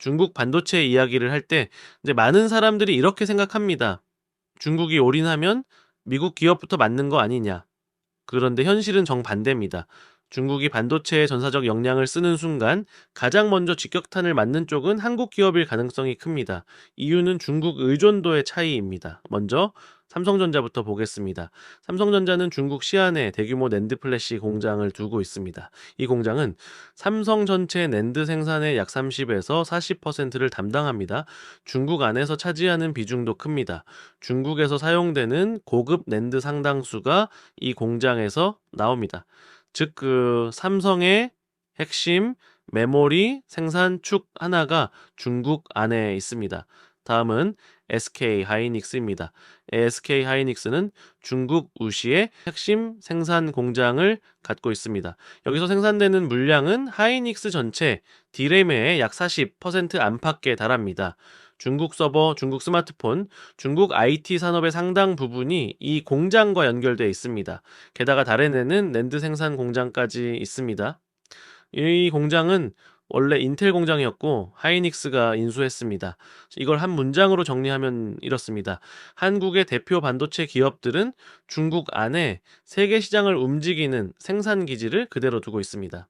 중국 반도체 이야기를 할 때 이제 많은 사람들이 이렇게 생각합니다. 중국이 올인하면 미국 기업부터 맞는 거 아니냐. 그런데 현실은 정반대입니다. 중국이 반도체의 전사적 역량을 쓰는 순간 가장 먼저 직격탄을 맞는 쪽은 한국 기업일 가능성이 큽니다. 이유는 중국 의존도의 차이입니다. 먼저 삼성전자부터 보겠습니다. 삼성전자는 중국 시안에 대규모 낸드 플래시 공장을 두고 있습니다. 이 공장은 삼성 전체 낸드 생산의 약 30에서 40%를 담당합니다. 중국 안에서 차지하는 비중도 큽니다. 중국에서 사용되는 고급 낸드 상당수가 이 공장에서 나옵니다. 즉, 삼성의 핵심 메모리 생산축 하나가 중국 안에 있습니다. 다음은 SK 하이닉스입니다. SK 하이닉스는 중국 우시의 핵심 생산 공장을 갖고 있습니다. 여기서 생산되는 물량은 하이닉스 전체 D램의 약 40% 안팎에 달합니다. 중국 서버, 중국 스마트폰, 중국 IT 산업의 상당 부분이 이 공장과 연결되어 있습니다. 게다가 다른에는 낸드 생산 공장까지 있습니다. 이 공장은 원래 인텔 공장이었고 하이닉스가 인수했습니다. 이걸 한 문장으로 정리하면 이렇습니다. 한국의 대표 반도체 기업들은 중국 안에 세계 시장을 움직이는 생산 기지를 그대로 두고 있습니다.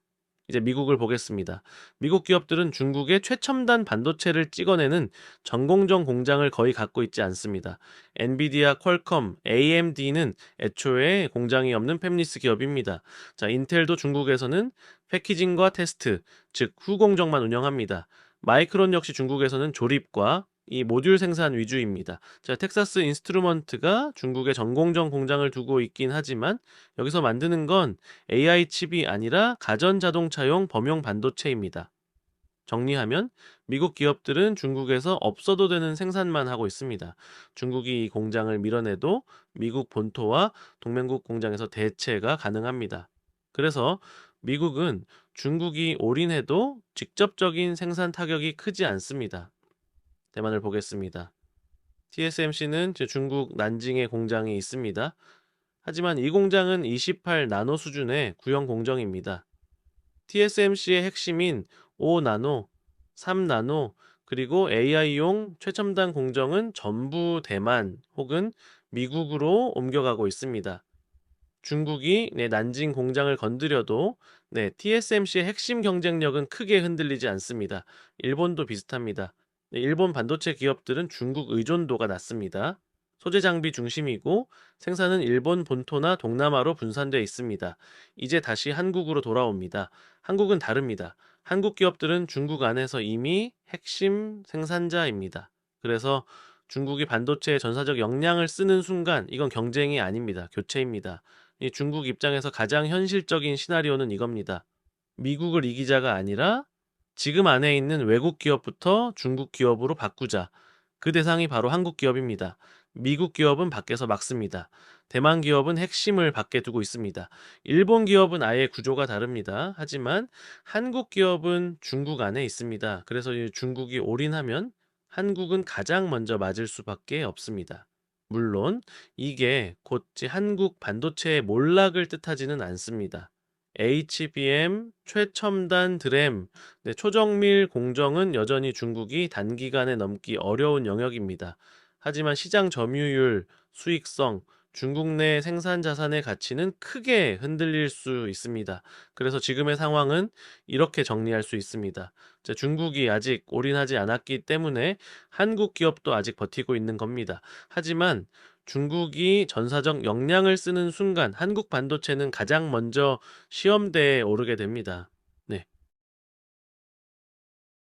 이제 미국을 보겠습니다. 미국 기업들은 중국의 최첨단 반도체를 찍어내는 전공정 공장을 거의 갖고 있지 않습니다. 엔비디아, 퀄컴, AMD는 애초에 공장이 없는 팹리스 기업입니다. 자, 인텔도 중국에서는 패키징과 테스트, 즉 후공정만 운영합니다. 마이크론 역시 중국에서는 조립과 이 모듈 생산 위주입니다. 자, 텍사스 인스트루먼트가 중국에 전공정 공장을 두고 있긴 하지만 여기서 만드는 건 AI 칩이 아니라 가전 자동차용 범용 반도체입니다. 정리하면 미국 기업들은 중국에서 없어도 되는 생산만 하고 있습니다. 중국이 이 공장을 밀어내도 미국 본토와 동맹국 공장에서 대체가 가능합니다. 그래서 미국은 중국이 올인해도 직접적인 생산 타격이 크지 않습니다. 대만을 보겠습니다. TSMC는 중국 난징에 공장이 있습니다. 하지만 이 공장은 28 나노 수준의 구형 공정입니다. TSMC의 핵심인 5 나노, 3 나노, 그리고 AI용 최첨단 공정은 전부 대만 혹은 미국으로 옮겨가고 있습니다. 중국이 난징 공장을 건드려도 TSMC의 핵심 경쟁력은 크게 흔들리지 않습니다. 일본도 비슷합니다. 일본 반도체 기업들은 중국 의존도가 낮습니다. 소재 장비 중심이고 생산은 일본 본토나 동남아로 분산되어 있습니다. 이제 다시 한국으로 돌아옵니다. 한국은 다릅니다. 한국 기업들은 중국 안에서 이미 핵심 생산자입니다. 그래서 중국이 반도체의 전사적 역량을 쓰는 순간 이건 경쟁이 아닙니다. 교체입니다. 이 중국 입장에서 가장 현실적인 시나리오는 이겁니다. 미국을 이기자가 아니라 지금 안에 있는 외국 기업부터 중국 기업으로 바꾸자. 그 대상이 바로 한국 기업입니다. 미국 기업은 밖에서 막습니다. 대만 기업은 핵심을 밖에 두고 있습니다. 일본 기업은 아예 구조가 다릅니다. 하지만 한국 기업은 중국 안에 있습니다. 그래서 중국이 올인하면 한국은 가장 먼저 맞을 수밖에 없습니다. 물론 이게 곧 한국 반도체의 몰락을 뜻하지는 않습니다. HBM, 최첨단 드램, 초정밀 공정은 여전히 중국이 단기간에 넘기 어려운 영역입니다. 하지만 시장 점유율, 수익성, 중국 내 생산 자산의 가치는 크게 흔들릴 수 있습니다. 그래서 지금의 상황은 이렇게 정리할 수 있습니다. 중국이 아직 올인하지 않았기 때문에 한국 기업도 아직 버티고 있는 겁니다. 하지만 중국이 전사적 역량을 쓰는 순간 한국 반도체는 가장 먼저 시험대에 오르게 됩니다.